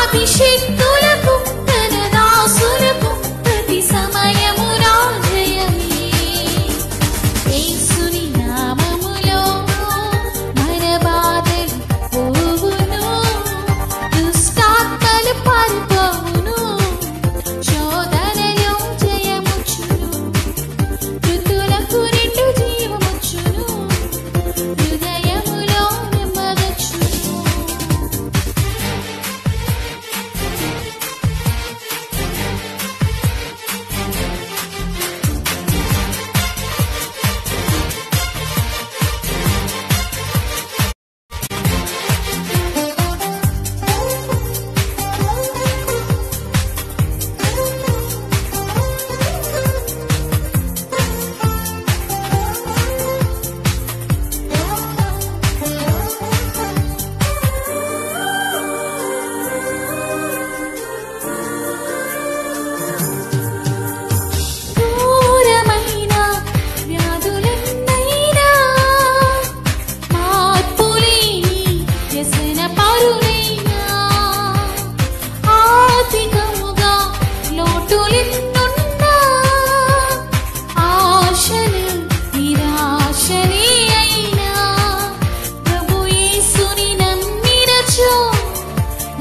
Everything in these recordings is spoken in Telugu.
అభిషిక్తులకు తన దాసులకు ప్రతి సమయము రాజయమే. యేసుని నామములో మన బాధలు పోవును, దుష్టాత్మలు పారిపోవును, శోధనలో జయముచ్చును, మృతులకు నిండు జీవముచ్చును, హృదయములో నెమ్మదచ్చును. దూరమైన వ్యాధులెన్నైనా మార్పులేని వ్యసన పరులైనా, ఆర్థికముగా లోటులెన్నున్నా, ఆశలు నిరాశలే అయినా, ప్రభు యేసుని నమ్మినచో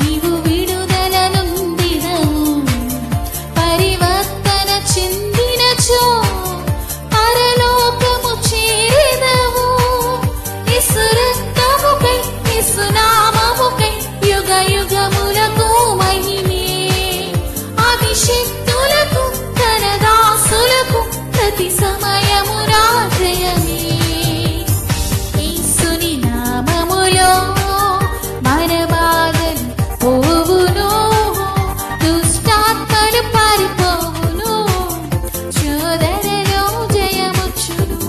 నీవు విడుదల నొందినవు, పరివర్తన చెందినచో పరలోకము చేరెదవు. యేసు రక్తముకై యేసు నామముకై యుగ యుగములకు మహిమే. అభిషిక్తులకు తన దాసులకు ప్రతి సమయము రాజయమే. యేసుని నామములో మన బాధలు పోవును, దుష్టాత్మలు పారిపోవును, శోధనలో జయముచ్చును,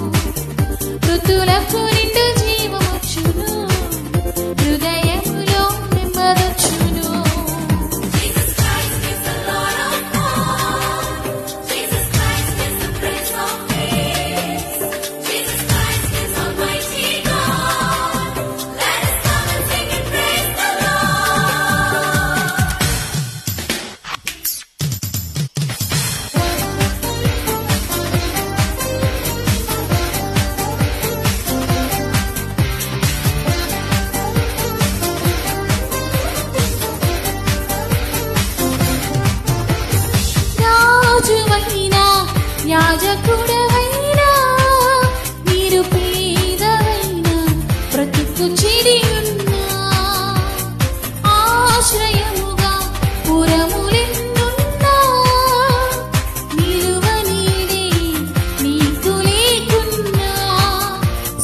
మృతులకు నిండు జీవముచ్చును, హృదయములో నెమ్మదొచ్చును. Jesus Christ is the Lord of all. Jesus Christ is the Prince of Peace. Jesus Christ is Almighty God. Let us come and sing and praise the Lord. రాజువైనా యాజకుడవైనా, నిరుపేదవైనా, బ్రతుకు చెడియున్నా, ఆశ్రయముగా పురములెన్నున్నా, నిలువనీడే నీకు లేకున్నా,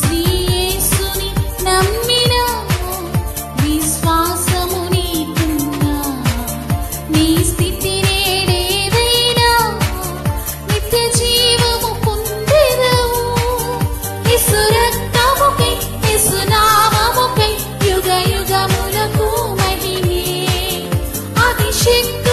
శ్రీ యేసుని నమ్మినా, విశ్వాసము నీకున్నా, నీ స్థితి నేడేదైనా నిత్య జీవము పొందెదవు. యేసు రక్తముకై యేసు నామముకై యుగ యుగములకు మహిమే. అభిషేక్